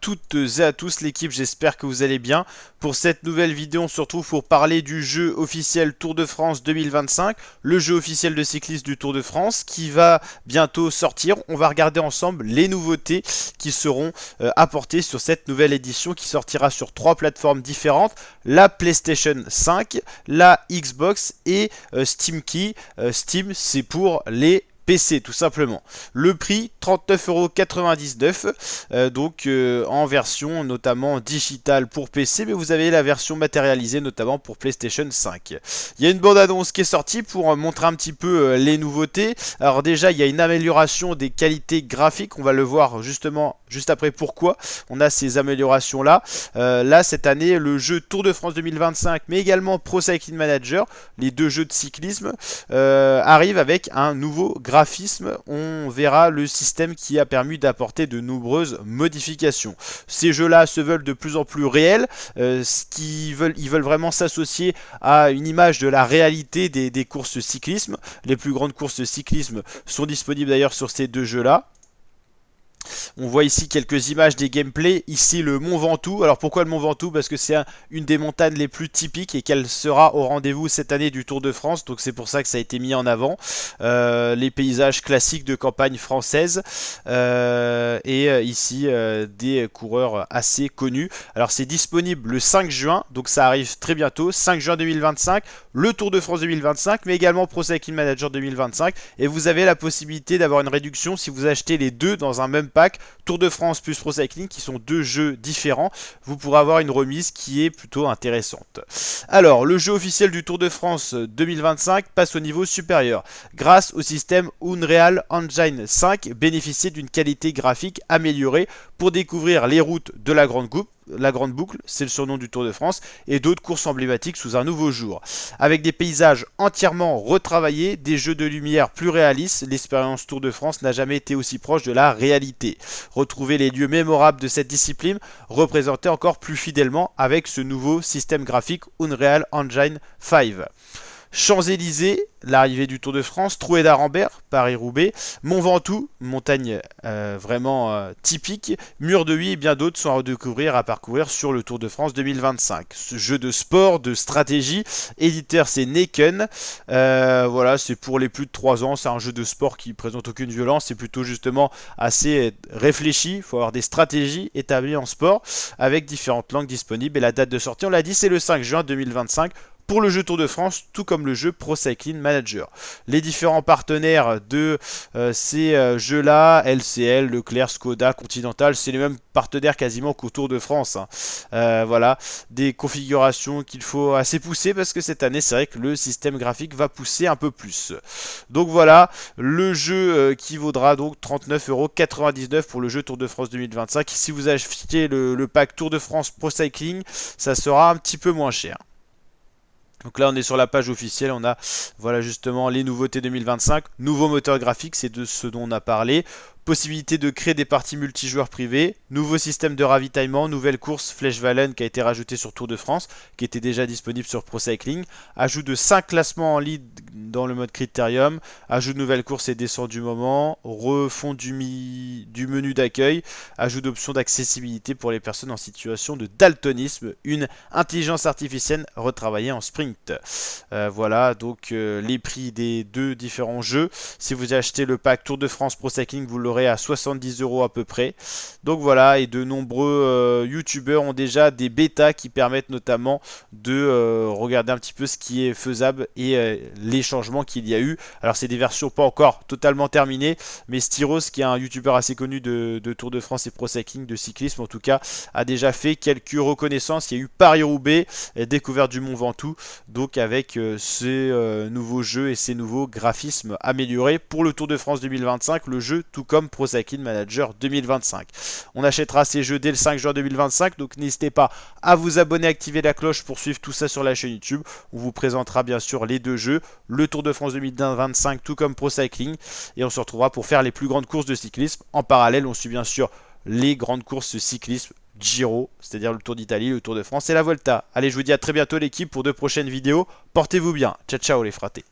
toutes et à tous l'équipe, j'espère que vous allez bien. Pour cette nouvelle vidéo, on se retrouve pour parler du jeu officiel Tour de France 2025, le jeu officiel de cyclisme du Tour de France qui va bientôt sortir. On va regarder ensemble les nouveautés qui seront apportées sur cette nouvelle édition qui sortira sur 3 plateformes différentes, la PlayStation 5, la Xbox et Steam Key. Steam, c'est pour les PC tout simplement. Le prix 39,99 €, donc en version notamment digitale pour PC, mais vous avez la version matérialisée notamment pour PlayStation 5. Il y a une bande annonce qui est sortie pour montrer un petit peu les nouveautés. Alors déjà il y a une amélioration des qualités graphiques, on va le voir justement juste après pourquoi on a ces améliorations là. Là cette année le jeu Tour de France 2025 mais également Pro Cycling Manager, les deux jeux de cyclisme arrivent avec un nouveau graphisme. On verra le système qui a permis d'apporter de nombreuses modifications. Ces jeux-là se veulent de plus en plus réels, ils veulent vraiment s'associer à une image de la réalité des courses cyclisme. Les plus grandes courses de cyclisme sont disponibles d'ailleurs sur ces deux jeux-là. On voit ici quelques images des gameplays. Ici le Mont Ventoux. Alors pourquoi le Mont Ventoux? Parce que c'est une des montagnes les plus typiques et qu'elle sera au rendez-vous cette année du Tour de France. Donc c'est pour ça que ça a été mis en avant. Les paysages classiques de campagne française. Ici des coureurs assez connus. Alors c'est disponible le 5 juin. Donc ça arrive très bientôt. 5 juin 2025. Le Tour de France 2025. Mais également Pro Cycling Manager 2025. Et vous avez la possibilité d'avoir une réduction si vous achetez les deux dans un même pack, Tour de France plus Pro Cycling, qui sont deux jeux différents. Vous pourrez avoir une remise qui est plutôt intéressante. Alors, le jeu officiel du Tour de France 2025 passe au niveau supérieur. Grâce au système Unreal Engine 5, bénéficiez d'une qualité graphique améliorée pour découvrir les routes de la Grande Boucle, c'est le surnom du Tour de France, et d'autres courses emblématiques sous un nouveau jour. Avec des paysages entièrement retravaillés, des jeux de lumière plus réalistes, l'expérience Tour de France n'a jamais été aussi proche de la réalité. Retrouvez les lieux mémorables de cette discipline, représentés encore plus fidèlement avec ce nouveau système graphique Unreal Engine 5. Champs-Élysées, l'arrivée du Tour de France, Troué d'Arambert, Paris-Roubaix, Mont Ventoux, montagne vraiment typique, Mur de Huy et bien d'autres sont à redécouvrir, à parcourir sur le Tour de France 2025. Ce jeu de sport, de stratégie, éditeur c'est Neken, voilà, c'est pour les plus de 3 ans, c'est un jeu de sport qui présente aucune violence, c'est plutôt justement assez réfléchi, il faut avoir des stratégies établies en sport, avec différentes langues disponibles, et la date de sortie, on l'a dit, c'est le 5 juin 2025, pour le jeu Tour de France, tout comme le jeu Pro Cycling Manager. Les différents partenaires de ces jeux-là, LCL, Leclerc, Skoda, Continental, c'est les mêmes partenaires quasiment qu'au Tour de France. Voilà, des configurations qu'il faut assez pousser parce que cette année, c'est vrai que le système graphique va pousser un peu plus. Donc voilà, le jeu qui vaudra donc 39,99 € pour le jeu Tour de France 2025. Si vous achetez le pack Tour de France Pro Cycling, ça sera un petit peu moins cher. Donc là on est sur la page officielle, on a voilà justement les nouveautés 2025, nouveau moteur graphique, c'est de ce dont on a parlé. Possibilité de créer des parties multijoueurs privées, nouveau système de ravitaillement, nouvelle course Flèche Wallonne qui a été rajoutée sur Tour de France, qui était déjà disponible sur Pro Cycling, ajout de 5 classements en lead dans le mode Critérium, ajout de nouvelles courses et descentes du moment, refond du menu d'accueil, ajout d'options d'accessibilité pour les personnes en situation de daltonisme, une intelligence artificielle retravaillée en sprint. Voilà donc les prix des deux différents jeux. Si vous achetez le pack Tour de France Pro Cycling, vous l'aurez à 70 € à peu près. Donc voilà, et de nombreux youtubeurs ont déjà des bêtas qui permettent notamment de regarder un petit peu ce qui est faisable et les changements qu'il y a eu. Alors c'est des versions pas encore totalement terminées, mais Styros, qui est un youtubeur assez connu de Tour de France et Pro Cycling, de cyclisme en tout cas, a déjà fait quelques reconnaissances. Il y a eu Paris-Roubaix, découverte du Mont Ventoux, donc avec ces nouveaux jeux et ces nouveaux graphismes améliorés pour le Tour de France 2025, le jeu tout comme Pro Cycling Manager 2025. On achètera ces jeux dès le 5 juin 2025, donc n'hésitez pas à vous abonner, activer la cloche pour suivre tout ça sur la chaîne YouTube. On vous présentera bien sûr les deux jeux, le Tour de France 2025 tout comme Pro Cycling, et on se retrouvera pour faire les plus grandes courses de cyclisme. En parallèle, on suit bien sûr les grandes courses de cyclisme Giro, c'est-à-dire le Tour d'Italie, le Tour de France et la Volta. Allez, je vous dis à très bientôt l'équipe pour de prochaines vidéos. Portez-vous bien. Ciao ciao les fratés.